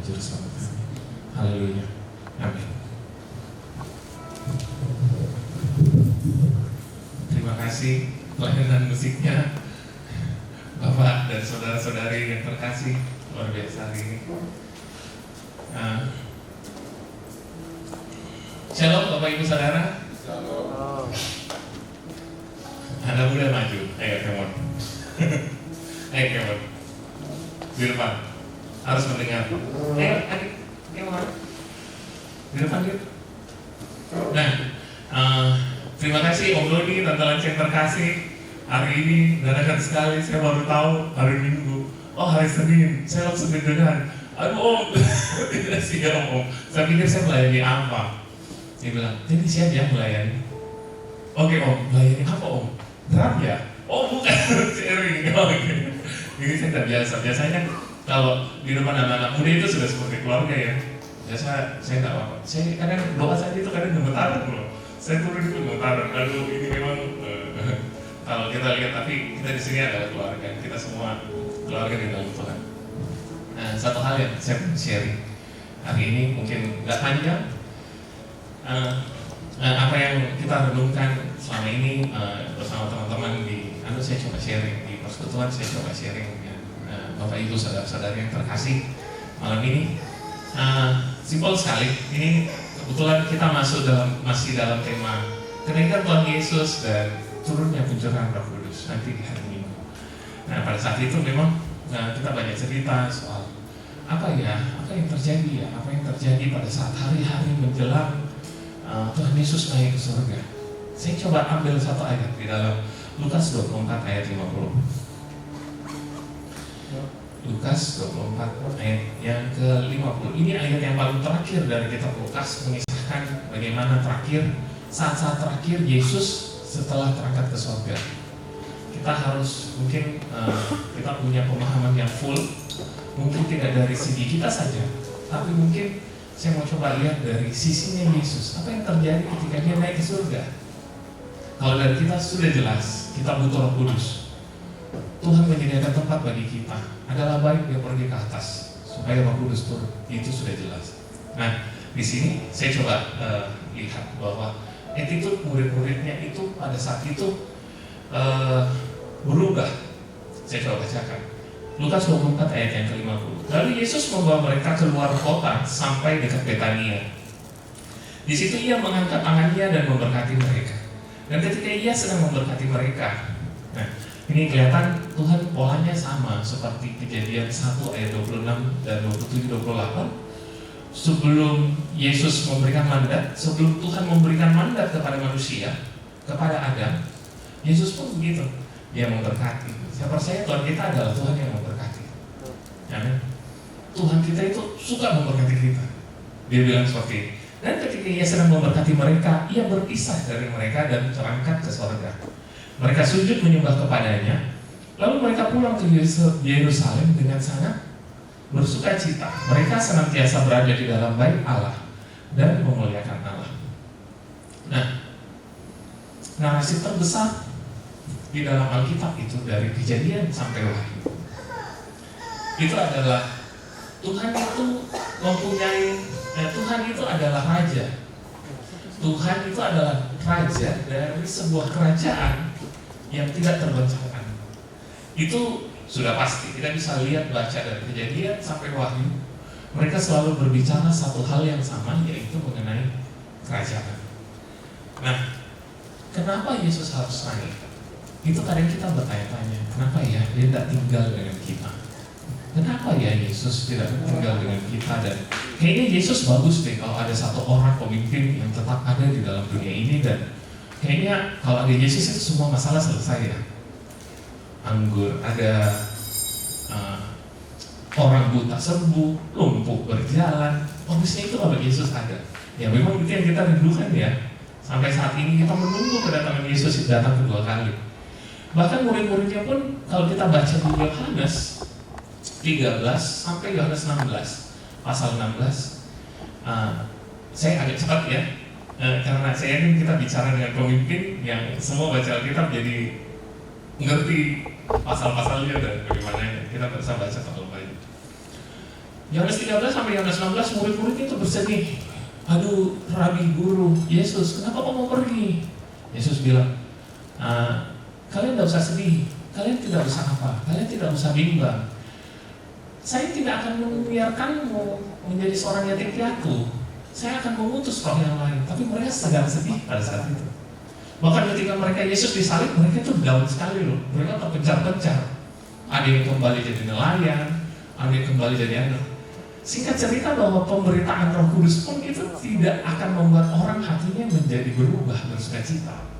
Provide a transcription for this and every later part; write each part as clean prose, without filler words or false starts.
Juru Selamat kami. Haleluya. Amin. Terima kasih pelayanan musiknya Bapak dan saudara-saudari yang terkasih, luar biasa hari ini. Shalom Bapak Ibu Saudara. Shalom. Anak muda maju, ayo kemon. Ayo kemon. Di depan harus mendengar. Ayo adik, kemon. Di depan dia. Nah, terima kasih Om Doni, Tante Lance yang terkasih. Hari ini dadakan sekali saya baru tahu hari Minggu. Oh hari Senin, saya langsung mendengar. Aduh Om, tidak siap Om. Saya pikir saya melayani apa? Dia bilang, jadi siap ya melayani. Oke Om, melayani apa Om? Drum ya? Oh bukan, sharing. Oke. Ini saya tidak biasa. Biasanya kalau di depan anak-anak muda itu sudah seperti keluarga ya. Biasa saya nggak apa-apa. Saya kadang doa saja itu kadang gemetaran loh. Saya turun itu gemetaran. Aduh ini memang kalau kita lihat, tapi kita di sini adalah keluarga. Kita semua keluarga di dalam Tuhan. Nah, satu hal yang saya mau sharing hari ini mungkin nggak panjang. Apa yang kita renungkan selama ini bersama teman-teman di saya coba sharing di persekutuan, saya coba sharing dengan Bapak Ibu saudara-saudari yang terkasih malam ini. Simpel sekali. Ini kebetulan kita masih dalam tema kenaikan Tuhan Yesus dan turunnya pencurahan Roh Kudus nanti di hari Minggu. Nah pada saat itu memang kita banyak cerita soal apa yang terjadi apa yang terjadi pada saat hari-hari menjelang Tuhan Yesus naik ke surga. Saya coba ambil satu ayat di dalam Lukas 24 ayat 50. Lukas 24 ayat yang ke-50. Ini ayat yang paling terakhir dari kitab Lukas, mengisahkan bagaimana saat-saat terakhir Yesus setelah terangkat ke surga. Kita harus mungkin kita punya pemahaman yang full, mungkin tidak dari segi kita saja, tapi mungkin saya mau coba lihat dari sisinya Yesus. Apa yang terjadi ketika dia naik ke surga? Kalau dari kita sudah jelas, kita butuh Roh Kudus. Tuhan menyediakan tempat bagi kita. Adalah baik dia pergi ke atas supaya Roh Kudus turun. Itu sudah jelas. Nah, di sini saya coba lihat bahwa attitude murid-muridnya itu pada saat itu berubah. Saya coba bacakan Lukas 24 ayat yang ke-50. Lalu Yesus membawa mereka keluar kota sampai dekat Betania. Di situ ia mengangkat tangannya dan memberkati mereka. Dan ketika ia sedang memberkati mereka, nah ini kelihatan Tuhan polanya sama seperti Kejadian 1 ayat 26 dan 27-28. Sebelum Yesus memberikan mandat, sebelum Tuhan memberikan mandat kepada manusia, kepada Adam, Yesus pun begitu. Dia memberkati. Saya percaya Tuhan kita adalah Tuhan yang memberkati. Amin. Tuhan kita itu suka memberkati kita. Dia bilang seperti ini. Dan ketika ia sedang memberkati mereka, ia berpisah dari mereka dan terangkat ke surga. Mereka sujud menyembah kepadanya. Lalu mereka pulang ke Yerusalem dengan sangat bersuka cita. Mereka senantiasa berada di dalam bait Allah dan memuliakan Allah. Nah, narasi terbesar di dalam Alkitab itu dari Kejadian sampai Wahyu itu adalah Tuhan itu Tuhan itu adalah raja. Tuhan itu adalah raja dari sebuah kerajaan yang tidak tergoncangkan. Itu sudah pasti. Kita bisa lihat, baca dari Kejadian sampai Wahyu, mereka selalu berbicara satu hal yang sama, yaitu mengenai kerajaan. Nah, kenapa Yesus harus naik? Itu kadang kita bertanya-tanya, kenapa ya dia tidak tinggal dengan kita? Kenapa ya Yesus tidak tinggal dengan kita? Dan kayaknya Yesus bagus deh kalau ada satu orang pemimpin yang tetap ada di dalam dunia ini, dan kayaknya kalau ada Yesus itu semua masalah selesai ya. Anggur ada, orang buta sembuh, lumpuh berjalan. Bagusnya itu kalau Yesus ada. Ya memang itu yang kita rindukan ya. Sampai saat ini kita menunggu kedatangan Yesus datang kedua kali. Bahkan murid-muridnya pun kalau kita baca di Yohanes 13 sampai Yohanes 16, pasal 16, saya agak cepat ya, karena saya ingin kita bicara dengan pemimpin yang semua baca Alkitab jadi ngerti pasal-pasalnya dan bagaimana kita bisa baca terlalu banyak. Yohanes 13 sampai Yohanes 16 murid-murid itu bersedih. Aduh, Rabi, Guru, Yesus, kenapa kau mau pergi? Yesus bilang, kalian tidak usah sedih, kalian tidak usah apa, kalian tidak usah bimbang. Saya tidak akan membiarkanmu menjadi seorang yatim piatu. Saya akan mengutus roh yang lain. Tapi mereka sedang sedih pada saat itu. Bahkan ketika mereka Yesus disalib, mereka itu down sekali loh. Mereka terpencar-pencar. Ada yang kembali jadi nelayan, ada yang kembali jadi anak. Singkat cerita bahwa pemberitaan Roh Kudus pun itu tidak akan membuat orang hatinya menjadi berubah, bersukacita.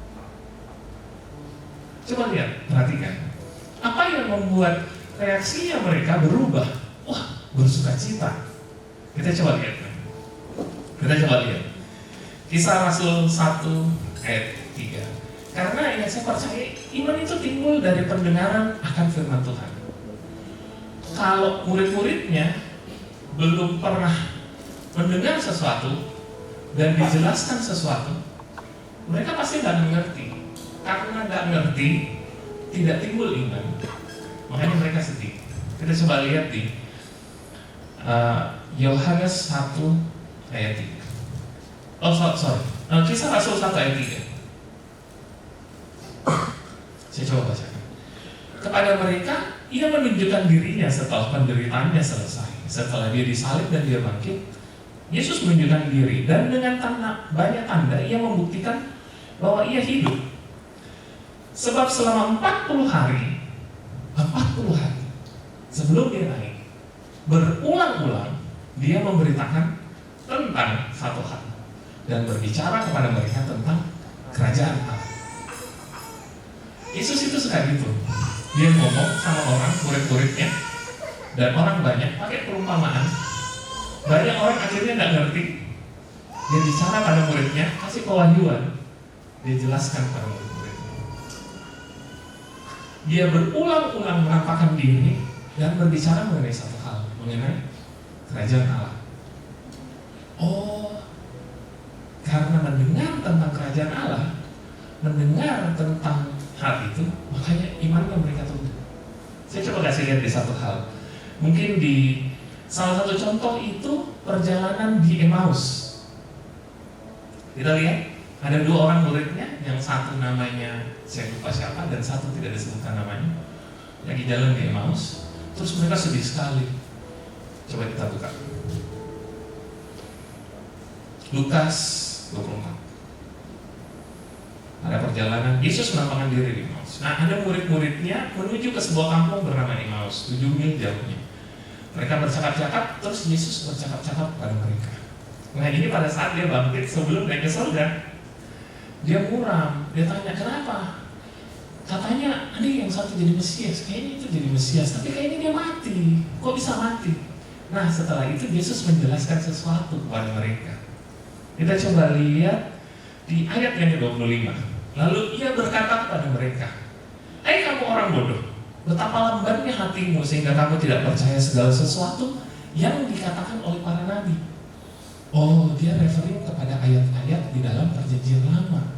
Coba lihat, perhatikan. Apa yang membuat reaksinya mereka berubah? Wah, bersukacita. Kita coba lihat. Kisah Rasul 1 ayat 3. Karena yang saya percaya, iman itu timbul dari pendengaran akan firman Tuhan. Kalau murid-muridnya belum pernah mendengar sesuatu dan dijelaskan sesuatu, mereka pasti nggak mengerti. Karena nggak ngerti, tidak timbul iman. Makanya mereka sedih. Kita coba lihat di Yohanes 1 ayat 3. Kisah Rasul 1 ayat 3. Saya coba bacakan. Kepada mereka, ia menunjukkan dirinya setelah penderitaannya selesai. Setelah dia disalib dan dia bangkit, Yesus menunjukkan diri. Dan dengan banyak tanda, ia membuktikan bahwa ia hidup. Sebab selama 40 hari sebelum dia naik, berulang-ulang dia memberitakan tentang satu hal dan berbicara kepada mereka tentang kerajaan Allah. Yesus itu suka gitu. Dia ngomong sama orang, murid-muridnya, dan orang banyak pakai perumpamaan. Banyak orang akhirnya nggak ngerti. Dia bicara pada muridnya, kasih pewahyuan. Dia jelaskan pada murid-muridnya. Dia berulang-ulang menampakkan diri dan berbicara mengenai satu hal, mengenai kerajaan Allah. Oh, karena mendengar tentang kerajaan Allah, mendengar tentang hal itu, makanya imannya mereka tumbuh. Saya coba kasih lihat di satu hal. Mungkin di salah satu contoh itu perjalanan di Emmaus. Kita lihat ada dua orang muridnya, yang satu namanya saya lupa siapa dan satu tidak disebutkan namanya. Lagi jalan di Emmaus, terus mereka sedih sekali. Coba kita buka Lukas 24. Ada perjalanan, Yesus menampakkan diri di Emmaus. Nah, ada murid-muridnya menuju ke sebuah kampung bernama Emmaus, 7 mil jauhnya. Mereka bercakap-cakap, terus Yesus bercakap-cakap pada mereka. Nah, ini pada saat dia bangkit sebelum naik ke surga, dia muram, dia tanya kenapa? Katanya, ada yang satu jadi Mesias, kayaknya itu jadi Mesias, tapi kayaknya dia mati. Kok bisa mati? Nah, setelah itu Yesus menjelaskan sesuatu kepada mereka. Kita coba lihat di ayat yang ke-25. Lalu ia berkata kepada mereka, "Hai kamu orang bodoh, betapa lambannya hatimu sehingga kamu tidak percaya segala sesuatu yang dikatakan oleh para nabi." Oh, dia referring kepada ayat-ayat di dalam perjanjian lama.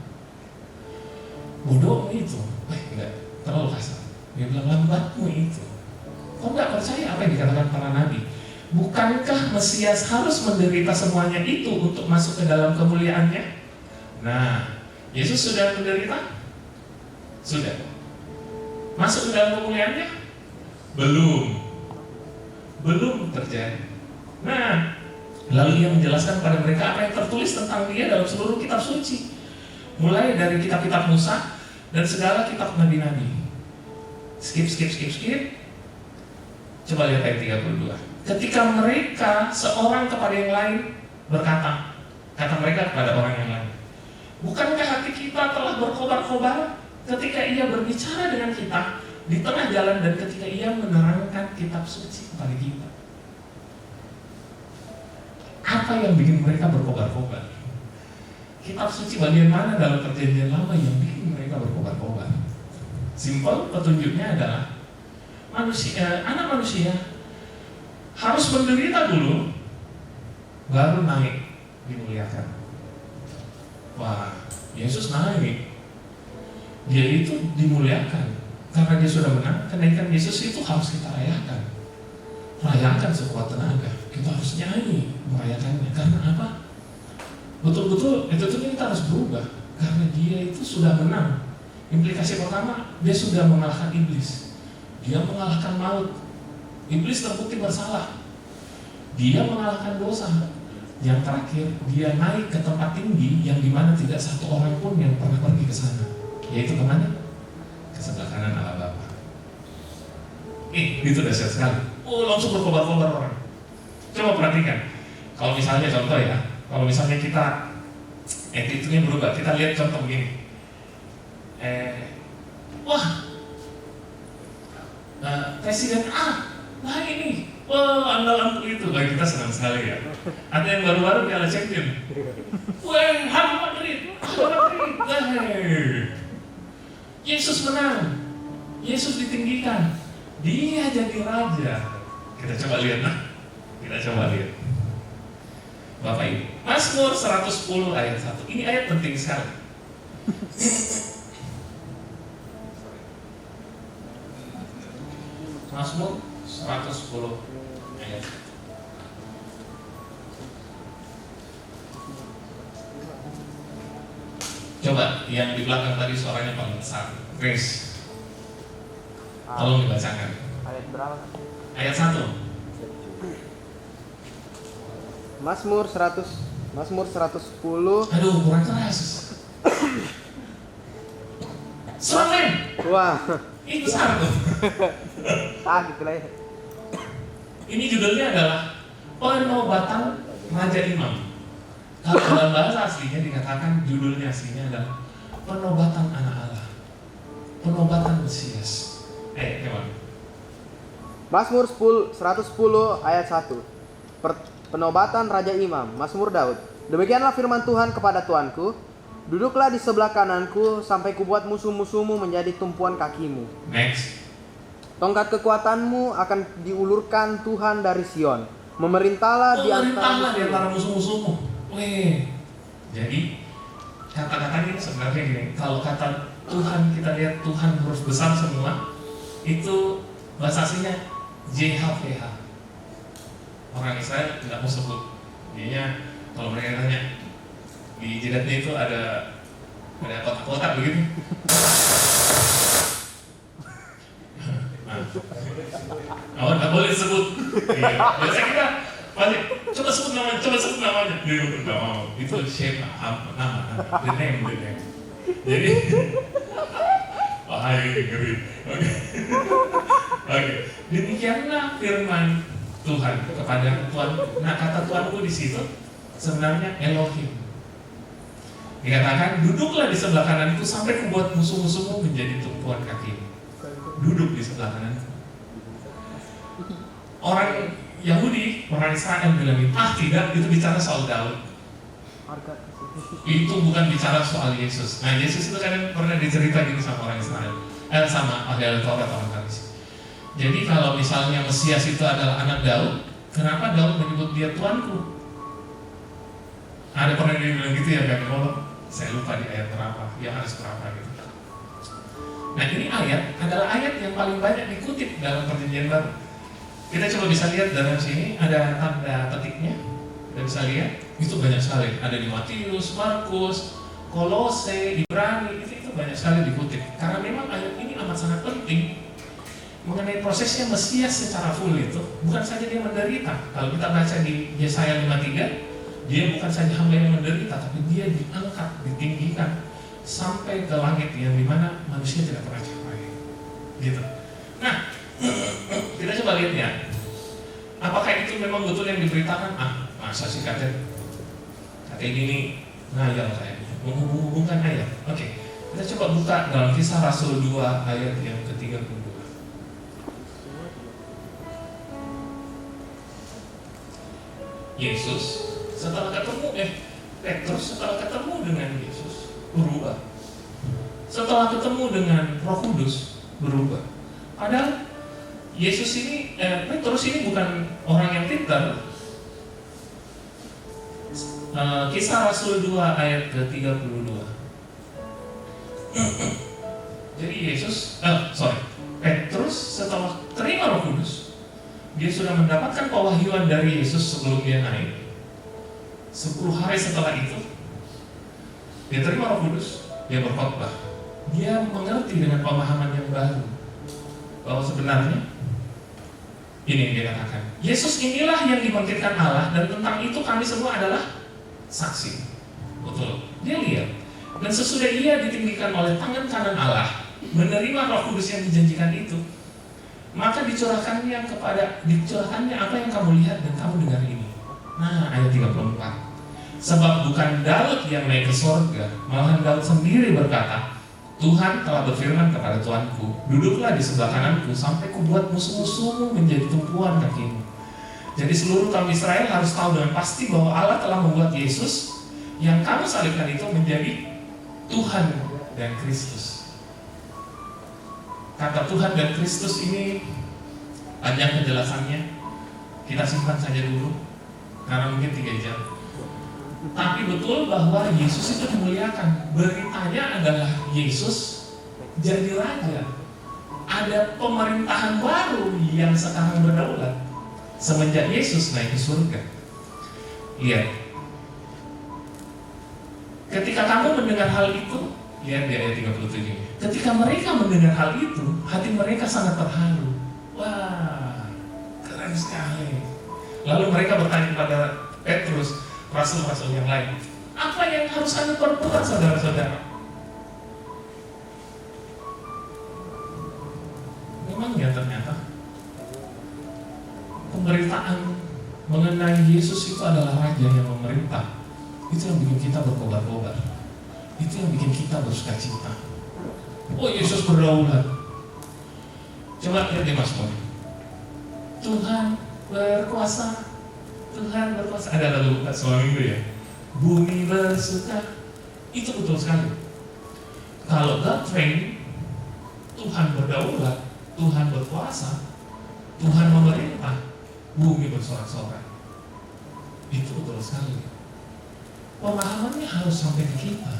Bodohmu itu, enggak terlalu kasar. Dia bilang lambatmu itu. Kau enggak percaya apa yang dikatakan para nabi? Bukankah Mesias harus menderita semuanya itu untuk masuk ke dalam kemuliaannya? Nah, Yesus sudah menderita? Sudah. Masuk ke dalam kemuliaannya? Belum terjadi. Nah, lalu ia menjelaskan kepada mereka apa yang tertulis tentang dia dalam seluruh kitab suci. Mulai dari kitab-kitab Musa dan segala kitab nabi-nabi. Skip. Coba lihat ayat 32. Ketika mereka seorang kepada yang lain berkata, kata mereka kepada orang yang lain, bukankah hati kita telah berkobar-kobar ketika ia berbicara dengan kita di tengah jalan dan ketika ia menerangkan kitab suci kepada kita? Apa yang bikin mereka berkobar-kobar? Kitab suci bagian mana dalam perjanjian lama yang bikin mereka berkobar-kobar? Simpel, petunjuknya adalah anak manusia harus menderita dulu, baru naik dimuliakan. Wah, Yesus naik, dia itu dimuliakan karena dia sudah menang. Kenaikan Yesus itu harus kita rayakan sekuat tenaga. kita harus nyanyi merayakannya. Karena apa? Betul-betul itu tuh kita harus berubah. Karena dia itu sudah menang. Implikasi pertama, dia sudah mengalahkan iblis. Dia mengalahkan maut. Iblis terbukti bersalah. Dia mengalahkan dosa. Yang terakhir, dia naik ke tempat tinggi yang dimana tidak satu orang pun yang pernah pergi ke sana. Yaitu kemana? Ke sebelah kanan Allah Bapa. Itu dahsyat sekali. Langsung berkobar-kobar orang. Coba perhatikan. Kalau misalnya contoh ya, kalau misalnya kita attitude-nya berubah, kita lihat contoh begini. Presiden nah ini, andalan itu, kita senang sekali ya. Ada yang baru-baru Piala Champion. Real Madrid. Yesus menang. Yesus ditinggikan. Dia jadi raja. Kita coba lihat. Bapak Ibu, Mazmur 110 ayat 1. Ini ayat penting sekali. Mazmur 110 ayat 1. Coba yang di belakang tadi suaranya paling besar. Grace, tolong dibacakan. Ayat berapa? Ayat 1. Mazmur 110. Aduh, kurang keras. Semangat. Wah. Ini besar tuh. Gitu lah ya. Ini judulnya adalah Penobatan Raja Imam. Kalau dalam bahasa aslinya dikatakan judulnya aslinya adalah Penobatan Anak Allah, Penobatan Mesias. Gimana? Mazmur 110 ayat 1. Penobatan Raja Imam, Mazmur Daud. Demikianlah firman Tuhan kepada Tuanku, duduklah di sebelah kananku sampai kubuat musuh-musuhmu menjadi tumpuan kakimu. Next. Tongkat kekuatanmu akan diulurkan Tuhan dari Sion. Memerintahlah di antara musuh-musuhmu. Jadi kata-kata ini sebenarnya gini. Kalau kata Tuhan kita lihat Tuhan huruf besar semua, itu bahasa aslinya JHVH. Orang Israel tidak mau sebut. Jadinya kalau mereka tanya di jidatnya itu ada kotak-kotak begitu. Nggak boleh disebut. Biasa kita balik, coba sebut namanya. Dia nggak mau. Itu shape nama. The name. Jadi bahaya ngeri. Oke. Demikianlah firman Tuhan kepada Tuhan. Nah, kata Tuhanku di situ sebenarnya Elohim. Dikatakan, duduklah di sebelah kananku sampai kubuat musuh-musuhmu menjadi tumpuan kakimu. Duduk di sebelah kananku. Orang Yahudi, orang Israel bilang, tidak, itu bicara soal Daud. Itu bukan bicara soal Yesus. Nah, Yesus itu kadang pernah dicerita gini sama orang Israel, sama ahli Taurat orang Farisi. Jadi kalau misalnya Mesias itu adalah anak Daud, kenapa Daud menyebut dia Tuanku? Ada pernah dia bilang gitu ya, kan? Saya lupa di ayat berapa, ya harus berapa gitu. Nah, ini ayat adalah ayat yang paling banyak dikutip dalam Perjanjian Baru. Kita coba bisa lihat dalam sini ada tanda petiknya. Kita bisa lihat itu banyak sekali. Ada di Matius, Markus, Kolose, Ibrani, itu banyak sekali dikutip. Karena memang ayat ini amat sangat penting mengenai prosesnya Mesias secara full itu. Bukan saja dia menderita. Kalau kita baca di Yesaya 53, dia bukan saja hamba yang menderita, tapi dia diangkat, ditinggikan sampai ke langit yang dimana manusia tidak pernah capai. Gitu. Nah, kita coba lihat ya. Apakah itu memang betul yang diberitakan? Masa sih kata ini ngayal kayaknya, menghubung-hubungkan ayat. Oke, kita coba buka dalam Kisah Rasul 2 ayat yang ke-32. Yesus setelah ketemu Petrus setelah ketemu dengan Yesus berubah. Setelah ketemu dengan Roh Kudus berubah. Padahal Yesus ini, Petrus ini bukan orang yang pintar. Kisah Rasul 2 ayat ke-32. Jadi Petrus setelah terima Roh Kudus dia sudah mendapatkan pewahyuan dari Yesus sebelum dia naik. 10 hari setelah itu, dia terima Roh Kudus, dia berkhotbah. Dia mengerti dengan pemahaman yang baru bahwa sebenarnya ini yang dia katakan, Yesus inilah yang dibangkitkan Allah, dan tentang itu kami semua adalah saksi. Betul, dia lihat. Dan sesudah ia ditinggikan oleh tangan kanan Allah, menerima Roh Kudus yang dijanjikan itu, maka dicurahkannya apa yang kamu lihat dan kamu dengar ini. Nah, ayat 34. Sebab bukan Daud yang naik ke sorga, malahan Daud sendiri berkata, Tuhan telah berfirman kepada Tuanku, duduklah di sebelah kananku sampai kubuat musuh-musuhmu menjadi tumpuan kakimu. Jadi seluruh kaum Israel harus tahu dengan pasti bahwa Allah telah membuat Yesus yang kamu salibkan itu menjadi Tuhan dan Kristus. Kata Tuhan dan Kristus ini panjang penjelasannya, kita simpan saja dulu karena mungkin 3 jam. Tapi betul bahwa Yesus itu dimuliakan. Beritanya adalah Yesus jadi raja. Ada pemerintahan baru yang sekarang berdaulat semenjak Yesus naik ke surga. Lihat, ketika kamu mendengar hal itu, lihat di ayat 37. Ketika mereka mendengar hal itu, hati mereka sangat terharu. Wah, keren sekali. Lalu mereka bertanya kepada Petrus, rasul-rasul yang lain, apa yang harus kami perbuat, saudara-saudara? Memangnya ternyata pemberitaan mengenai Yesus itu adalah raja yang memerintah. Itu yang bikin kita berkobar-kobar. Itu yang bikin kita bersukacita. Oh, Yesus berdaulat. Coba lihat di Mazmur. Tuhan berkuasa. Tuhan berkuasa. Ada lagu selama minggu ya, bumi bersuka. Itu betul sekali. Kalau God reign, Tuhan berdaulat, Tuhan berkuasa, Tuhan memerintah, bumi bersorak-sorak. Itu betul sekali. Pemahamannya harus sampai ke kita.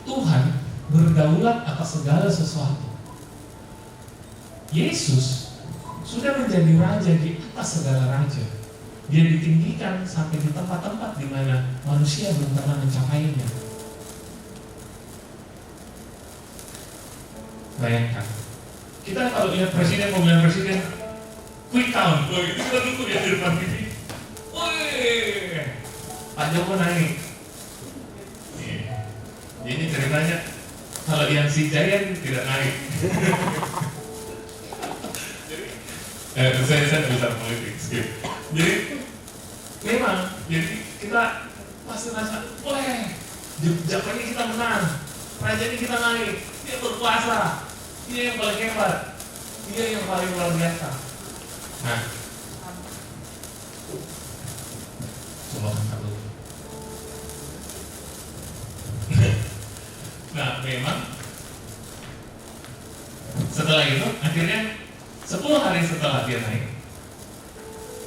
Tuhan berdaulat atas segala sesuatu. Yesus sudah menjadi raja di atas segala raja. Dia ditinggikan sampai di tempat-tempat di mana manusia belum pernah mencapainya. Bayangkan, kita kalau lihat presiden, pemilihan presiden, quick count, itu kita dulu di depan TV. Wih, Pak Joko naik. Ini ceritanya, kalau yang si Jayan tidak naik. Saya tidak bisa politik, skip. Jadi memang, jadi kita pasti rasa, wah, Jepang ini kita menang, raja ini kita naik, dia berkuasa, dia yang paling hebat, dia yang paling luar biasa. Nah, coba angkat dulu. Nah, memang setelah itu akhirnya 10 hari setelah dia naik,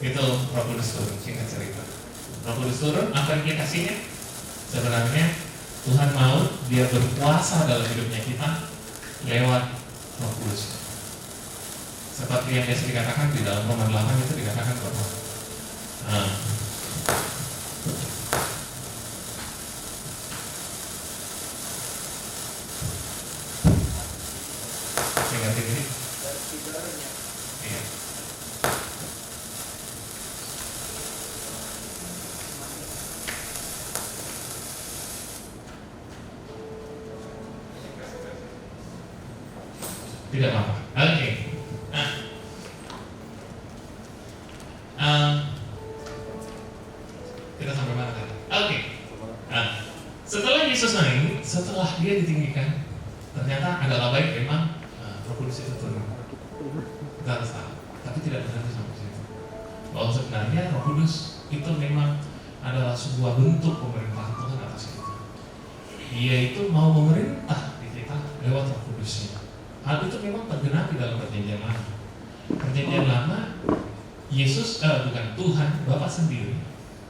itu Roh Kudus turun. Singkat cerita, Roh Kudus turun, apa implikasinya? Sebenarnya Tuhan mau dia berkuasa dalam hidupnya kita lewat Roh Kudus. Seperti yang biasa dikatakan di dalam Roma 8 itu dikatakan bahwa tidak apa-apa. Oke. Kita sampai mana tadi? Oke. Setelah Yesus naik, setelah dia ditinggikan, ternyata adalah baik memang Roh Kudus itu turun. Kita harus tahu. Tapi tidak berhenti sampai situ. Bahwa sebenarnya Roh Kudus itu memang adalah sebuah bentuk pemerintahan Tuhan atas kita. Dia itu mau memerintah di kita lewat Roh Kudusnya. Hal itu memang tergenapi dalam perjanjian lama. Perjanjian lama, Tuhan Bapa sendiri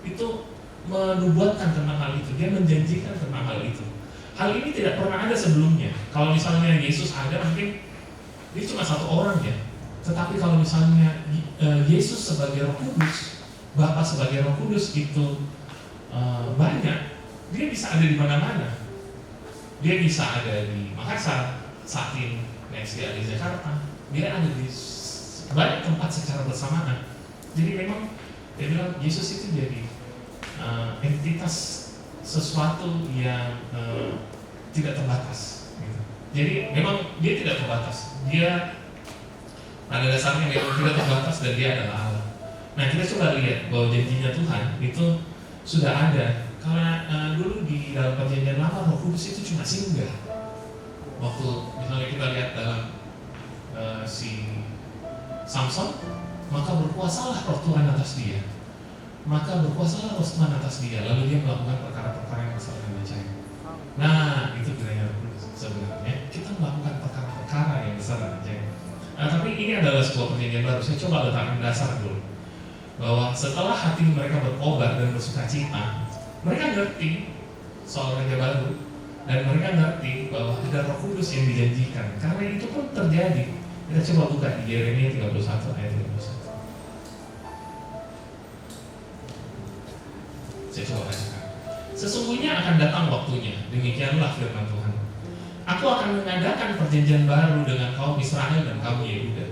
itu menubuatkan tentang hal itu. Dia menjanjikan tentang hal itu. Hal ini tidak pernah ada sebelumnya. Kalau misalnya Yesus ada, mungkin dia cuma satu orang ya. Tetapi kalau misalnya Yesus sebagai Roh Kudus, Bapa sebagai Roh Kudus itu banyak, dia bisa ada di mana-mana. Dia bisa ada di Makassar, Satin, next dia ada di Jakarta, dia ada di banyak tempat secara bersamaan. Jadi memang dia bilang Yesus itu jadi entitas sesuatu yang tidak terbatas gitu. Jadi memang dia tidak terbatas, dia pada dasarnya memang tidak terbatas dan dia adalah Allah. Nah kita coba lihat bahwa janjinya Tuhan itu sudah ada. Karena dulu di dalam perjanjian lama Roh Kudus itu cuma singgah. Waktu misalnya kita lihat dalam si Samson, maka berkuasalah Roh Tuhan atas dia. Maka berkuasalah Roh Tuhan atas dia. Lalu dia melakukan perkara-perkara yang besar dan ajaib. Nah itu gunanya Roh Kudus sebenarnya. Kita melakukan perkara-perkara yang besar dan ajaib. Nah, tapi ini adalah sebuah perjanjian baru. Saya coba letakkan dasar dulu bahwa setelah hati mereka berkobar dan bersukacita, mereka ngerti soal Raja Baru dan mereka ngerti bahwa ada Roh Kudus yang dijanjikan. Karena itu pun terjadi. Kita coba buka di Yeremia 31 ayat 31. Saya coba bacakan. Sesungguhnya akan datang waktunya, demikianlah firman Tuhan. Aku akan mengadakan perjanjian baru dengan kaum Israel dan kaum Yehuda.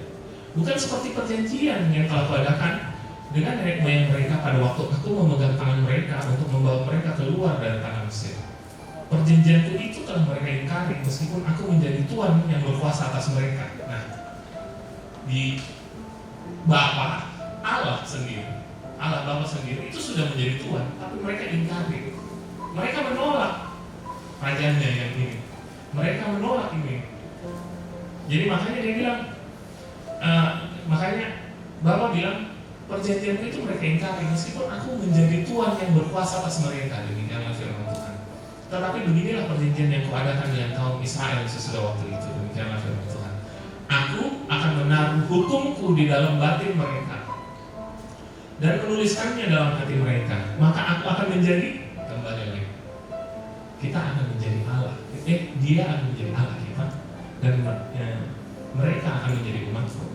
Bukan seperti perjanjian yang telah kuadakan dengan nenek moyang mereka pada waktu aku memegang tangan mereka untuk membawa mereka keluar dari tanah Mesir. Perjanjianku itu telah mereka ingkari meskipun aku menjadi Tuhan yang berkuasa atas mereka. Nah, di Bapa Allah sendiri, Allah Bapa sendiri itu sudah menjadi Tuhan, tapi mereka ingkari. Mereka menolak rajanya yang ini. Mereka menolak ini. Jadi makanya dia bilang, makanya Bapa bilang, perjanjian itu mereka ingkari meskipun aku menjadi Tuhan yang berkuasa atas mereka. Demikianlah firman Tuhan. Tetapi beginilah perjanjian yang kuadakan dengan kaum Israel sesudah waktu itu. Demikianlah firman Tuhan. Aku akan menaruh hukumku di dalam batin mereka dan menuliskannya dalam hati mereka. Maka aku akan menjadi, kembali lagi, kita akan menjadi Allah. Dia akan menjadi Allah kita dan mereka akan menjadi umatku.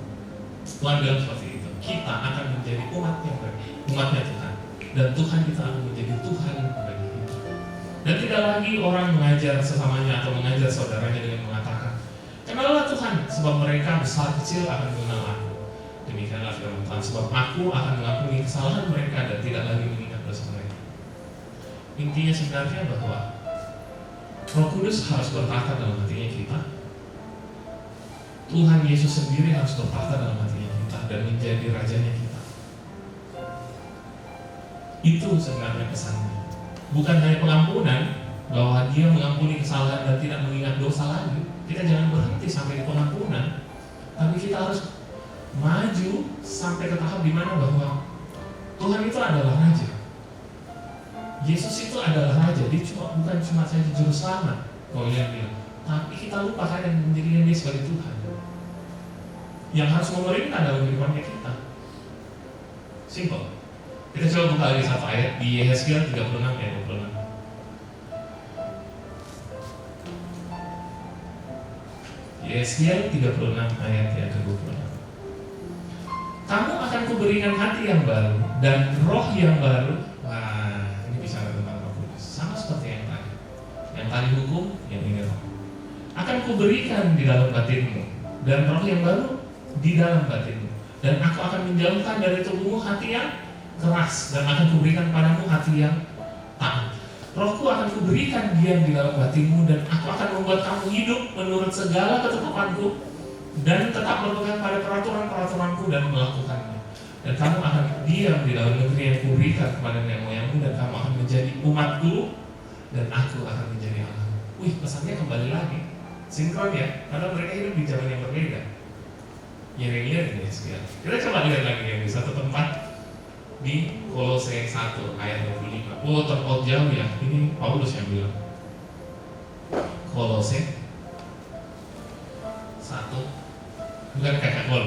Tuhan bilang seperti itu. Kita akan menjadi umatnya Tuhan, dan Tuhan kita akan menjadi Tuhan bagi kita. Dan tidak lagi orang mengajar sesamanya atau mengajar saudaranya dengan mengatakan, kenallah Tuhan, sebab mereka besar kecil akan mengenal aku. Demikianlah firman Tuhan, sebab aku akan mengampuni kesalahan mereka dan tidak lagi mengingat dosa mereka. Intinya sebenarnya bahwa Roh Kudus harus bertata dalam hatinya kita. Tuhan Yesus sendiri harus bertata dalam hatinya kita dan menjadi rajanya kita. Itu sebenarnya pesannya. Bukan hanya pengampunan, bahwa dia mengampuni kesalahan dan tidak mengingat dosa lagi. Kita jangan berhenti sampai di pengampunan, tapi kita harus maju sampai ke tahap di mana bahwa Tuhan itu adalah Raja. Yesus itu adalah Raja. Dia bukan cuma saja juru selamat, kalau yang bilang, tapi kita lupa kadang menjadikan dia sebagai Tuhan yang harus memerintah dalam kehidupannya kita. Simple. Kita coba buka lagi satu ayat di Yehezkiel 36 ayat 26. Yehezkiel 36 ayat yang ke-26. Kamu akan kuberikan hati yang baru dan roh yang baru. Wah, ini bicara tentang Roh Kudus. Sama seperti yang tadi. Yang tadi hukum, yang ini roh. Akan kuberikan di dalam batinmu dan roh yang baru di dalam batinmu. Dan aku akan menjauhkan dari tubuhmu hati yang keras dan akan kuberikan padamu hati yang taat. Rohku akan kuberikan diam di dalam batinmu dan aku akan membuat kamu hidup menurut segala ketetapanku dan tetap berpegang pada peraturan-peraturanku dan melakukannya. Dan kamu akan diam di dalam negeri yang kuberikan kepada nenek moyangmu dan kamu akan menjadi umatku dan aku akan menjadi Allahmu. Wih, pesannya kembali lagi sinkron ya, karena mereka hidup di zaman yang berbeda. Yeremia dan Yehezkiel. Kita coba lihat lagi yang di satu tempat di Kolose 1 ayat 25. Oh, terpaut jauh ya. Ini Paulus yang bilang. Kolose 1, bukan kakak Kol.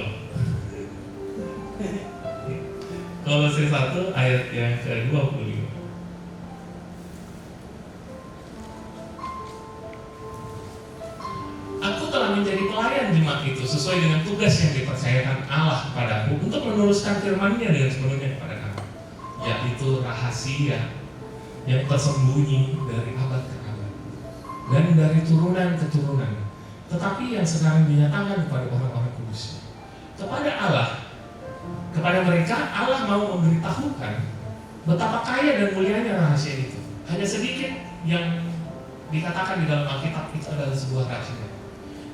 Kolose 1 ayat yang ke-25. Aku telah menjadi pelayan jemaat itu sesuai dengan tugas yang dipercayakan Allah kepadaku untuk meneruskan firman-Nya dengan sepenuhnya kepada kamu, yaitu rahasia yang tersembunyi dari abad ke abad dan dari turunan ke turunan, tetapi yang sekarang dinyatakan kepada orang-orang kudus. Kepada Allah, kepada mereka Allah mau memberitahukan betapa kaya dan mulianya rahasia itu. Hanya sedikit yang dikatakan di dalam Alkitab itu adalah sebuah rahasia.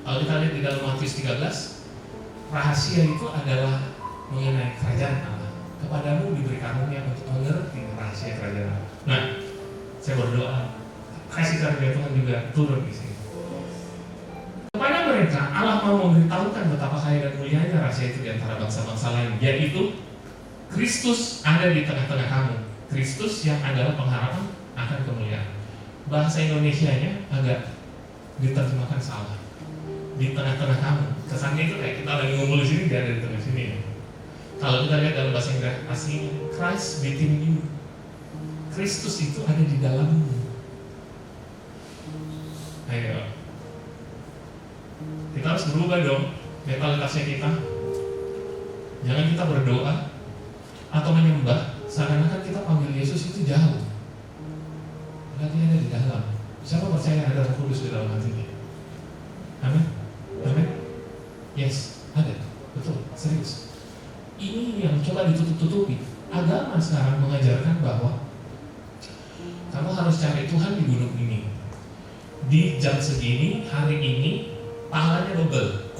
Kalau kita lihat di dalam Matius 13, rahasia itu adalah mengenai kerajaan Allah. Kepadamu diberi karunia untuk mengerti rahasia kerajaan Allah. Nah, saya berdoa kasih karunia Tuhan juga turun di sini. Kepada mereka Allah mau memberitahukan betapa kaya dan mulianya rahasia itu di antara bangsa-bangsa lain, yaitu Kristus ada di tengah-tengah kamu. Kristus yang adalah pengharapan akan kemuliaan. Bahasa Indonesianya agak diterjemahkan salah. Di tengah-tengah kamu. Kesannya itu kayak kita lagi ngumpul di sini, dia ada di tengah sini ya. Kalau kita lihat dalam bahasa Inggris aslinya, Christ within you. Kristus itu ada di dalammu. Ayo. Kita harus berubah dong mentalitasnya kita. Jangan kita berdoa atau menyembah seakan-akan kita panggil Yesus itu jauh. Berarti ada di dalam. Siapa percaya ada Roh Kudus di dalam hatinya? Amin. Amin. Yes, ada. Betul, serius. Ini yang coba ditutup-tutupi. Agama sekarang mengajarkan bahwa kamu harus cari Tuhan di gunung ini. Di jam segini, hari ini, pahalanya double.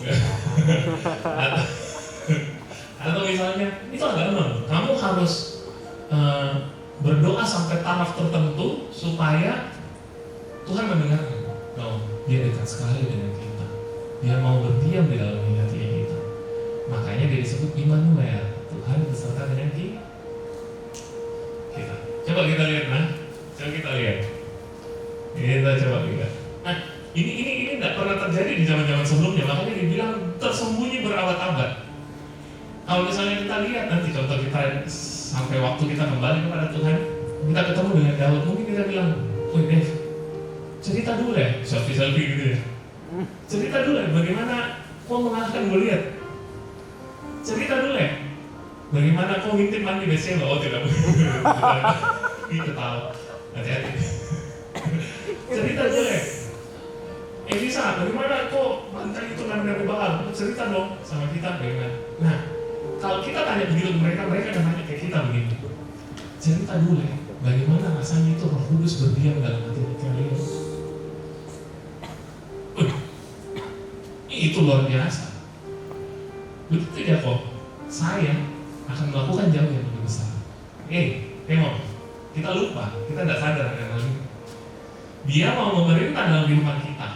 Atau misalnya, itu agama. Kamu harus berdoa sampai taraf tertentu supaya Tuhan mendengarkan. No, dia dekat sekali dengan kita. Dia mau berdiam di dalam hati kita. Makanya dia disebut Immanuel, Tuhan beserta dengan kita. Coba kita lihat, coba kita lihat. Kita coba lihat. Nah, ini tidak pernah terjadi di zaman-zaman sebelumnya. Makanya dibilang tersembunyi berabad-abad. Kalau misalnya kita lihat nanti contoh kita sampai waktu kita kembali kepada Tuhan, kita ketemu dengan Daud, mungkin kita bilang, "Woi Dev, cerita dulu ya, selfie gitu ya. Cerita dulu ya, bagaimana kau mengalahkan Goliat. Cerita dulu ya, bagaimana kau ngintip mandi Betseba." Oh tidak, itu tahu, hati-hati. Cerita dulu ya, Elisa, bagaimana kau bantai itu Nabi Baal. Cerita dong sama kita bagaimana. Nah, kalau kita tanya begitu mereka akan tanya ke kita begini. Cerita dulu ya, bagaimana rasanya itu Roh Kudus berdiam dalam hati kalian. Itu luar biasa. Begitu tidak kok, saya akan melakukan jauh yang lebih besar. Tengok, kita lupa, kita tidak sadar akan hal ini. Dia mau memerintah dalam kehidupan kita.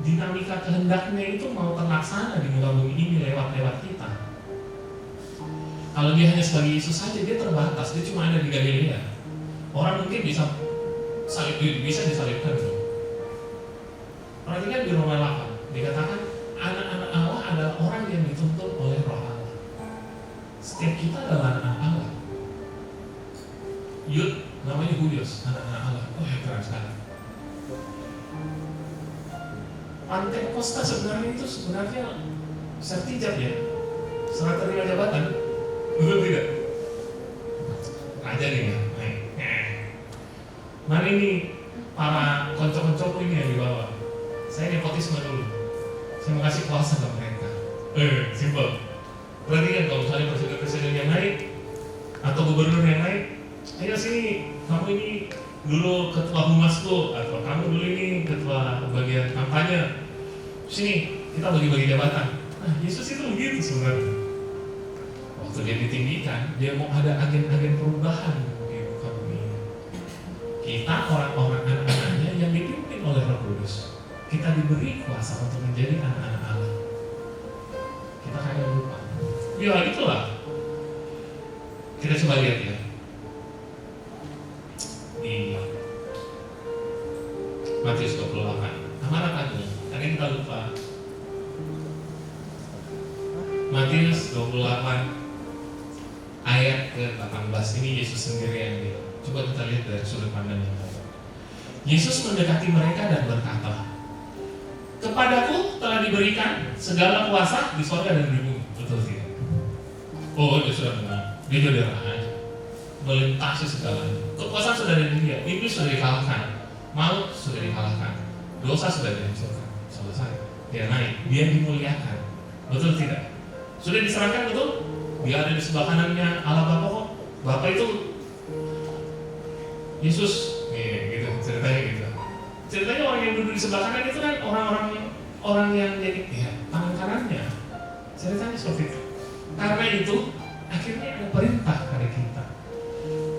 Dinamika kehendaknya itu mau terlaksana di muka bumi ini lewat kita. Kalau dia hanya sebagai Yesus saja, dia terbatas, dia cuma ada di Galilea. Orang mungkin bisa disalibkan. Perhatikan di Roma 8, dikatakan anak-anak Allah adalah orang yang dituntun oleh Roh Allah. Setiap kita adalah anak Allah. Yud, namanya Hudios, anak-anak Allah. Oh ya, keren sekali. Pantekosta sebenarnya sertijab ya, serah terima jabatan. Betul tidak? Raja nih ya. Mari ini para konco-koncoku ini yang di bawah. Saya nepotisme dulu. Saya mau kasih kuasa ke mereka. Simpel. Berarti kan kalau misalnya presiden yang naik atau gubernur yang naik, ayo sini, kamu ini dulu ketua humasku, atau kamu dulu ini ketua bagian kampanye. Sini, kita bagi-bagi jabatan. Nah, Yesus itu begitu sebenarnya. Waktu dia ditinggikan, dia mau ada agen-agen perubahan di muka bumi. Kita orang-orang anak-anaknya yang dipimpin oleh Roh Kudus. Kita diberi kuasa untuk menjadi anak-anak Allah. Kita kadang lupa. Ya itulah. Kita coba lihat ya. Di Matius 28. Amanat Agung. Tadi kita lupa. Matius 28 ayat ke-18. Ini Yesus sendiri yang bilang. Coba kita lihat dari sudut pandang yang lain. Yesus mendekati mereka dan berkata, Kepadaku telah diberikan segala kuasa di sorga dan di bumi. Betul tidak? Oh, dia sudah menang. Dia jadi raja, melintasi segalanya. Kekuasaan sudah ada di dia. Iblis sudah dikalahkan, maut sudah dikalahkan, dosa sudah dihancurkan. Selesai. Dia naik, dia dimuliakan. Betul tidak? Sudah diserahkan, betul? Dia ada di sebelah kanannya Allah Bapa kok. Bapa itu Yesus, gitu ceritanya gitu. Ceritanya orang yang duduk di sebelah kanan itu kan orang yang jadi tangan kanannya. Ceritanya seperti itu. Karena itu akhirnya ada perintah pada kita.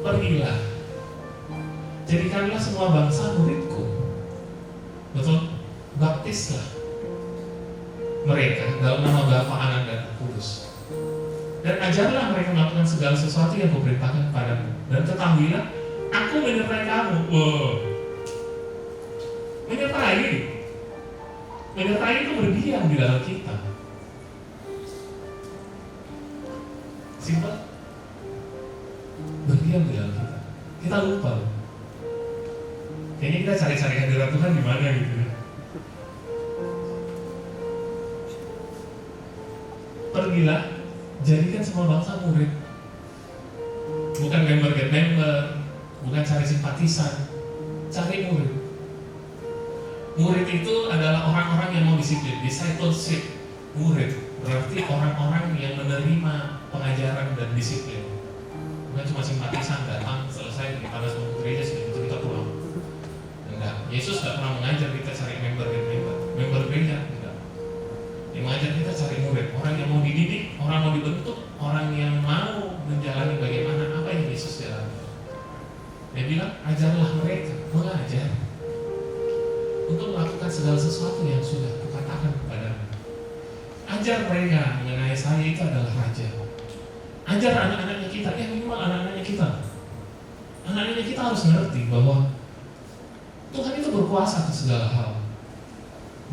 Pergilah, jadikanlah semua bangsa muridku. Betul? Baptislah mereka dalam nama Bapa, Anak, dan Roh Kudus. Dan ajarlah mereka melakukan segala sesuatu yang kuperintahkan kepadamu. Dan ketahuilah, aku menyertai kamu. Menyertai itu berdiam di dalam kita. Simpel. Berdiam di dalam kita. Kita lupa. Kayaknya kita cari-cari hadirat Tuhan di mana gitu ya. Pergilah, jadikan semua bangsa murid. Bukan member get member, bukan cari simpatisan, cari murid. Murid itu adalah orang-orang yang mau disiplin. Discipleship, murid berarti orang-orang yang menerima pengajaran dan disiplin. Bukan cuma simpatisan, datang, selesai, kita harus masuk gereja, sudah itu kita pulang. Enggak, Yesus gak pernah mengajar kita cari member get member gereja, enggak. Yang mengajar kita cari murid, orang yang mau dididik, orang mau dibentuk, orang yang mau menjalani bagaimana apa yang Yesus jalani. Dia bilang, ajarlah mereka, mengajar untuk melakukan segala sesuatu yang sudah kukatakan kepadamu. Ajar mereka mengenai saya itu adalah raja. Ajar anak-anaknya kita, minimal anak-anaknya kita. Anak-anaknya kita harus mengerti bahwa Tuhan itu berkuasa atas segala hal.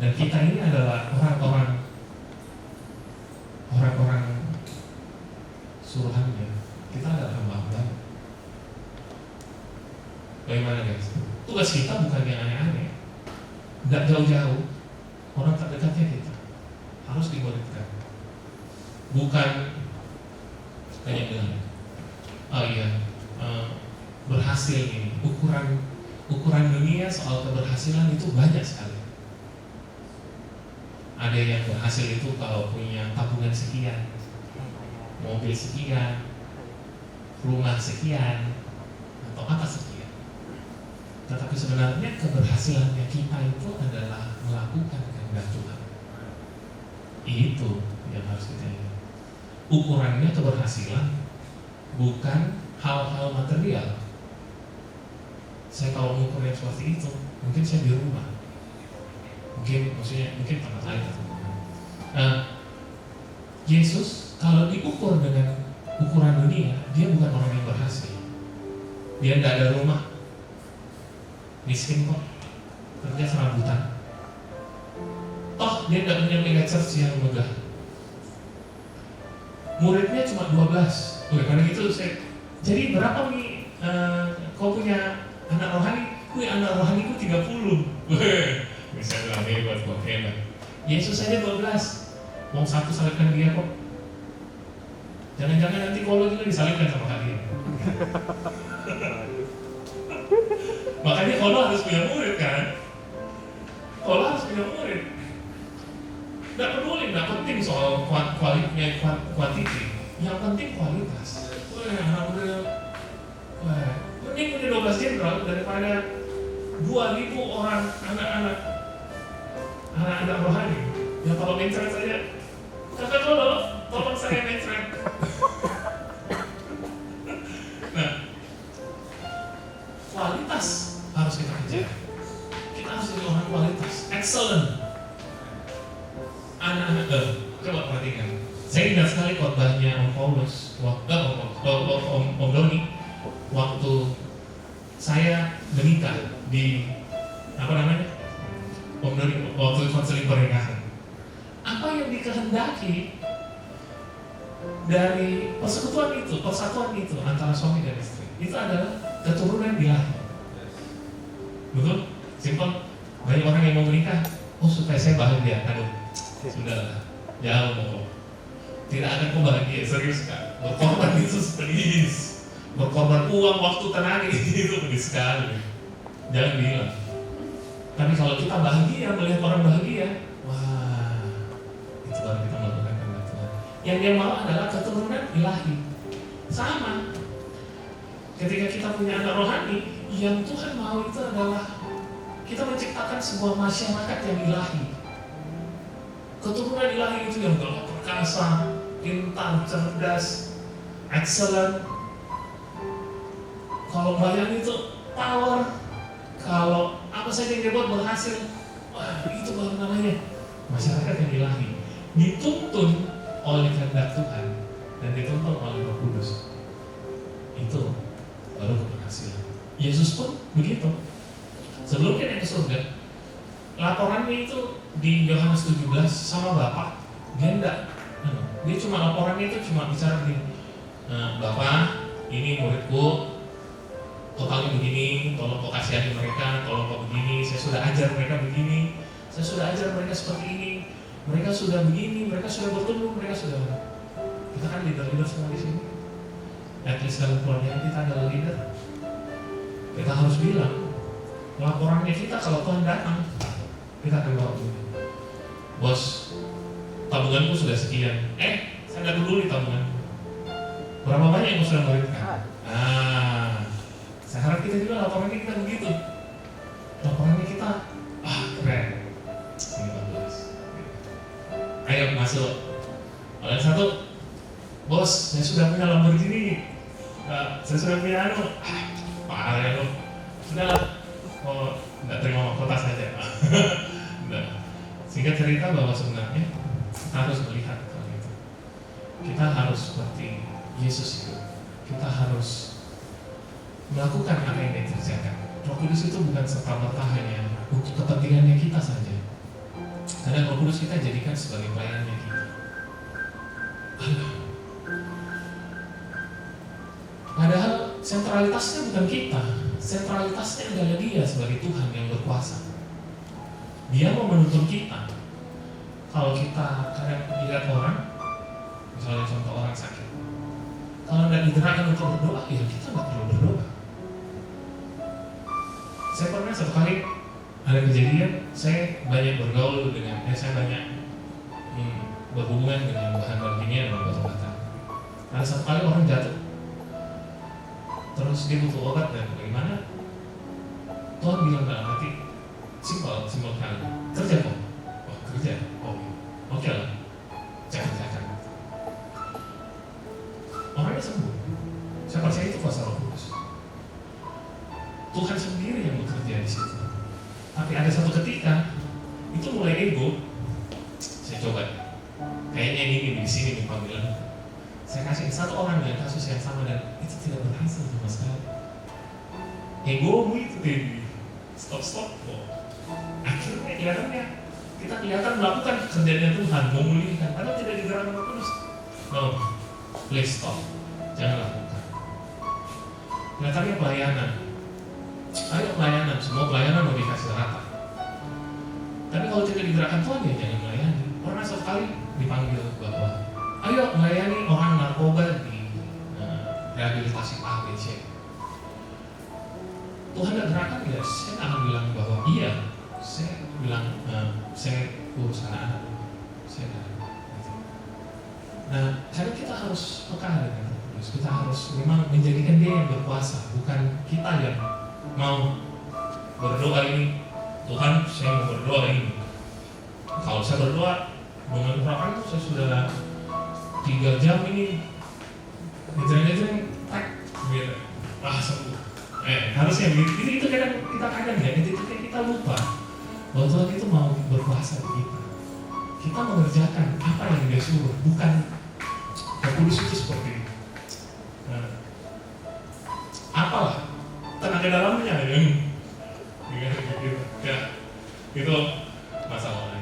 Dan kita ini adalah orang-orang suruhannya. Kita adalah hamba-hamba. Bagaimana guys? Tugas kita bukan yang aneh-aneh. Tidak jauh-jauh. Orang terdekatnya kita harus dimuridkan. Bukan kayak bilang, berhasil ini. Ukuran dunia soal keberhasilan itu banyak sekali. Ada yang berhasil itu kalau punya tabungan sekian, mobil sekian, rumah sekian, atau apa sekian. Tetapi sebenarnya keberhasilannya kita itu adalah melakukan kehendak Tuhan. Itu yang harus kita ingat. Ukurannya keberhasilan bukan hal-hal material. Saya kalau mengukurnya seperti itu, mungkin saya di rumah. Mungkin tempat lain. Yesus kalau diukur dengan ukuran dunia, dia bukan orang yang berhasil. Dia tidak ada rumah, miskin kok, kerja serabutan. Toh dia tidak punya mega church yang megah. Muridnya cuma 12. Karena gitu jadi berapa nih kau punya anak rohani? Anak rohaniku 30. Bisa bilang hebat kok, hebat. Yesus saja 12. Wong satu salibkan dia kok. Jangan-jangan nanti kalau juga disalibkan sama kalian. Makanya kalau harus punya murid kan. Kalau harus punya murid. Tidak peduli, tidak penting soal kuantiti. Yang penting kualitas. Anak muda, mending punya 12 jenderal daripada 2.000 orang anak-anak rohani. Ya kalau mencret saja, kakak tolong saya mencret. Nah, kualitas harus kita kejar. Kita harus jadi orang kualitas, excellent. Anak-anak, coba perhatikan. Saya ingat sekali khotbahnya Om Paulus, Om Doni, waktu saya menikah di Om Doni waktu konseling pernikahan. Apa yang dikehendaki dari persatuan itu antara suami dan istri itu adalah keturunan bilah. Betul? Simpel. Banyak orang yang mau menikah, supaya supaya saya bahagia. Aduh, sudahlah, jauh. Tidak akan kau bahagia, serius Kak. Berkorban itu pedis, berkorban uang, waktu, tenaga itu pedis sekali. Jangan bilang. Tapi kalau kita bahagia melihat orang bahagia, wah, itu baru kita melakukan kehendak Tuhan. Yang dia mau adalah keturunan ilahi. Sama. Ketika kita punya anak rohani, yang Tuhan mau itu adalah kita menciptakan sebuah masyarakat yang ilahi. Keturunan ilahi itu yang perkasa, pintar, cerdas, excellent. Kalau bayang itu power, kalau apa saja yang dia buat berhasil, wah itu baru namanya masyarakat yang ilahi. Dituntun oleh kehendak Tuhan dan dituntun oleh Roh Kudus. Itu baru keberhasilan. Yesus pun begitu. Sebelum dia naik ke surga, laporannya itu di Yohanes 17 sama Bapak, dia enggak. Dia cuma laporannya itu cuma bicara begini, Bapak, ini muridku, totalnya begini, tolong kau kasihani mereka, tolong kau begini, saya sudah ajar mereka begini, saya sudah ajar mereka seperti ini, mereka sudah begini, mereka sudah bertumbuh, mereka sudah. Kita kan leader-leader semua di sini. At least dalam keluarga kita adalah leader. Kita harus bilang laporannya kita kalau Tuhan datang, kita akan bawa dulu. Bos, tabunganku sudah sekian. Saya nggak peduli tabungan. Berapa banyak yang sudah memberikan? Saya harap kita juga laporannya kita begitu. Laporannya kita, keren. Ini bagus. Ayo masuk. Oleh satu, bos, saya sudah punya Lamborghini. Saya sudah punya parah ya lo. Sudahlah. Oh, nggak terima mahkota saja. Sehingga cerita bahwa sebenarnya kita harus melihat hal itu. Kita harus seperti Yesus itu. Kita harus melakukan apa yang dia kerjakan. Roh Kudus itu bukan serta-merta hanya untuk kepentingannya kita saja. Karena Roh Kudus kita jadikan sebagai pelayannya kita. Padahal sentralitasnya bukan kita, sentralitasnya adalah Dia sebagai Tuhan yang berkuasa. Dia mau menuntun kita. Kalau kita kadang lihat orang, misalnya contoh orang sakit, kalau tidak digerakkan untuk berdoa, ya kita nggak perlu berdoa. Saya pernah satu kali ada kejadian, saya banyak bergaul dengan, saya banyak berhubungan dengan bahan kimia dan obat-obatan. Ada satu kali orang jatuh, terus dia butuh obat dan bagaimana? Tuhan bilang dalam hati, simpel kali, kerja kok. Oh kerja, oke lah, kerjakan. Orangnya sembuh. Saya percaya itu kuasa Roh Kudus. Tuhan sendiri yang bekerja di situ. Tapi ada satu ketika itu mulai ego. Saya coba, kayaknya ini di sini nih panggilan. Saya kasih satu orang dengan kasus yang sama dan itu tidak berhasil sama sekali. Egomu itu baby, stop. Akhirnya kelihatannya kita kelihatan melakukan pekerjaannya Tuhan, memulihkan, padahal tidak digerakkan Roh Kudus. No, please stop, jangan lakukan. Kelihatannya pelayanan. Ayo pelayanan, semua pelayanan mau dikasih rata. Tapi kalau tidak digerakkan Tuhan ya jangan melayani. Pernah satu kali dipanggil bahwa ayo melayani orang narkoba di rehabilitasi A, B, C. Tuhan tidak gerakkan ya, saya akan bilang bahwa iya. Saya bilang saya urus anak-anak. Saya tidak. Nah, karena kita harus peka dengan Tuhan. Kita harus memang menjadikan Dia yang berkuasa, bukan kita yang mau berdoa ini, Tuhan saya mau berdoa ini. Kalau saya berdoa dengan Quran itu saya sudah 3 jam ini ngejreng tak gitu, sembuh. Harusnya begitu. Itu kadang kita kita lupa bahwa Tuhan itu mau berkuasa di kita. Kita mengerjakan apa yang Dia suruh, bukan Roh Kudus itu seperti ini. Apalah tenaga dalamnya yang ya itu masalahnya.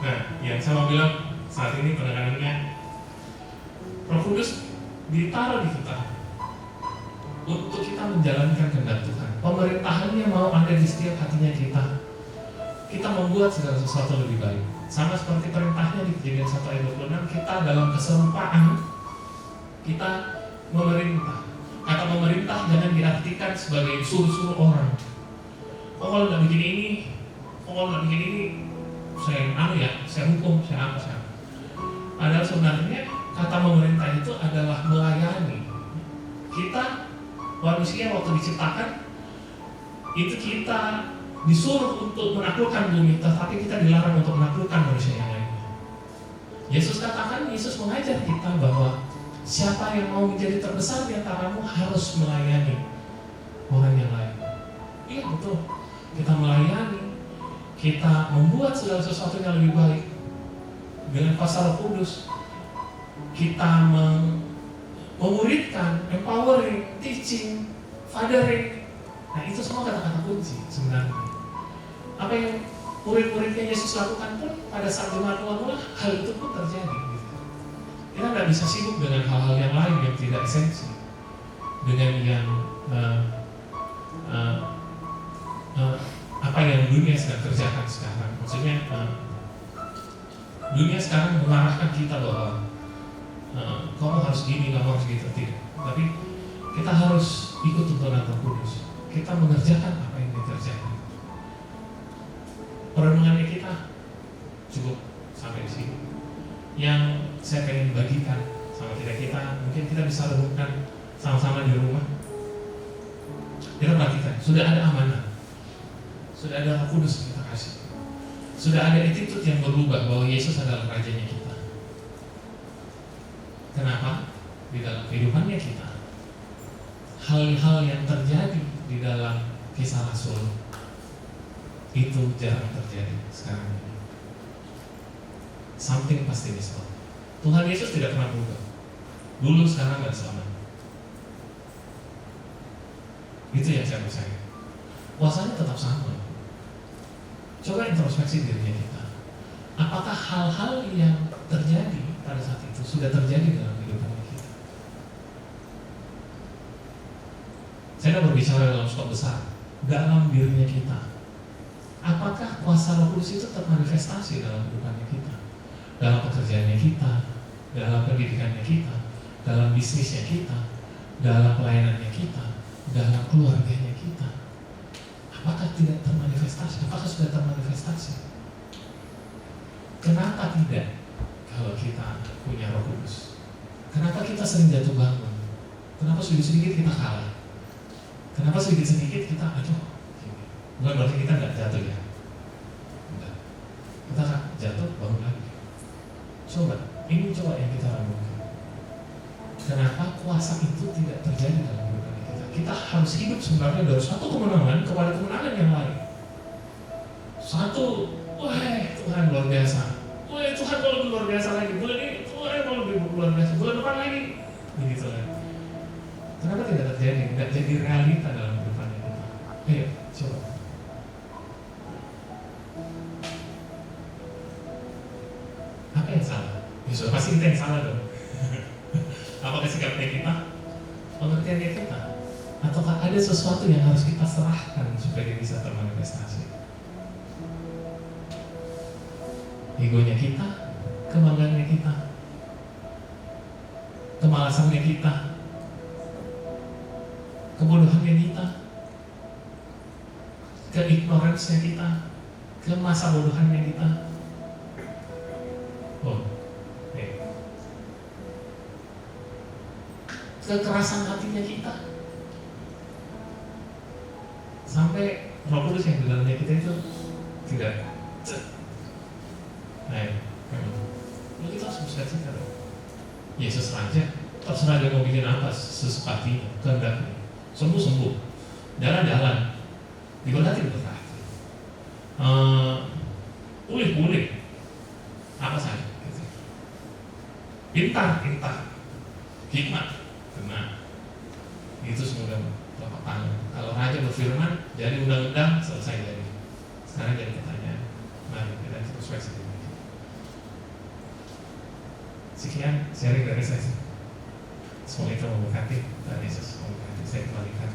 Nah, yang saya mau bilang saat ini penekanannya Roh Kudus ditaruh di kita untuk kita menjalankan kehendak Tuhan. Pemerintahannya mau ada di setiap hatinya kita. kita membuat segala sesuatu lebih baik. Sama seperti perintahnya di Kejadian 1 ayat 26, kita dalam keserupaan kita memerintah. Kata memerintah jangan diartikan sebagai suruh-suruh orang. Oh kalau nggak begini ini, oh kalau nggak begini ini, saya hukum, saya apa. Padahal sebenarnya kata memerintah itu adalah melayani. Kita manusia waktu diciptakan itu kita disuruh untuk menaklukkan bumi, tetapi kita dilarang untuk menaklukkan manusia yang lainnya. Yesus katakan, Yesus mengajar kita bahwa siapa yang mau menjadi terbesar di antaramu harus melayani orang yang lain. Iya betul, kita melayani, kita membuat segala sesuatu yang lebih baik dengan kuasa Roh Kudus. Kita memuridkan, empowering, teaching, fathering. Nah itu semua kata-kata kunci sebenarnya. Apa yang murid-muridnya Yesus lakukan pun pada saat jemaat mula-mula, hal itu pun terjadi. Kita nggak bisa sibuk dengan hal-hal yang lain yang tidak esensi, dengan yang apa yang dunia sedang kerjakan sekarang. Maksudnya dunia sekarang mengarahkan kita bahwa kamu harus gini, kamu harus gitu, tidak. Tapi kita harus ikut tuntunan Roh Kudus. Kita mengerjakan apa yang dikerjakan. Perenungannya kita cukup sampai di sini. Yang saya pengen bagikan sama kita, mungkin kita bisa renungkan sama-sama di rumah. Kita perhatikan, sudah ada amanah, sudah ada Roh Kudus yang kita kasih, sudah ada attitude yang berubah bahwa Yesus adalah rajanya kita. Kenapa? Di dalam kehidupannya kita, hal-hal yang terjadi di dalam Kisah Rasul itu jarang terjadi sekarang ini. Something pasti di-stop. Tuhan Yesus tidak pernah berubah. Dulu, sekarang, dan selamanya. Itu yang saya percaya. Kuasanya tetap sama. Coba introspeksi dirinya kita. Apakah hal-hal yang terjadi pada saat itu sudah terjadi dalam kehidupan kita? Saya tidak berbicara dalam skop besar, dalam dirinya kita. Apakah kuasa Roh Kudus itu termanifestasi dalam kehidupannya kita, dalam pekerjaannya kita, dalam pendidikannya kita, dalam bisnisnya kita, dalam pelayanannya kita, dalam keluarganya kita? Apakah tidak termanifestasi? Apakah sudah termanifestasi? Kenapa tidak? Kalau kita punya Roh Kudus, kenapa kita sering jatuh bangun? Kenapa sedikit-sedikit kita kalah? Kenapa sedikit-sedikit kita bukan berarti kita nggak jatuh ya? Enggak. Kita jatuh bangun lagi. Ini coba yang kita renungkan. Kenapa kuasa itu tidak terjadi dalam kehidupan kita? Kita harus hidup sebenarnya dari satu kemenangan kepada kemenangan yang lain. Satu, Tuhan luar biasa. Tuhan mau lebih luar biasa lagi. Bulan ini Tuhan mau lebih luar biasa. Bulan depan lagi. Begitu kan. Kenapa tidak terjadi? Tidak jadi realita dalam kehidupan kita. Ayo, coba. Apa yang salah? Ya sudah pasti kita yang salah dong. Apakah sikapnya kita? Pengertiannya kita? Ataukah ada sesuatu yang harus kita serahkan supaya dia bisa termanifestasi? Egonya kita, kebanggaannya kita, kemalasannya kita, kebodohannya kita, keignoransinya kita, kemasa bodohannya kita. Kekerasan hatinya kita, sampai Roh Kudus yang di dalamnya kita itu tidak. Lalu kita harus bersuka-cita. Yesus Raja, terserah dia mau bikin apa sesuka hatinya, kehendaknya. Sembuh-sembuh, jalan-jalan, diberkati. Pulih-pulih, apa saja. Pintar, hikmat, benar. Itu semoga telapak tangan. Kalau Raja berfirman, jadi undang-undang, selesai jadi. Sekarang jadi pertanyaan. Mari kita introspeksi. Sekian sharing dari saya. Semoga itu memberkati. Dan Yesus memberkati. Saya kembalikan.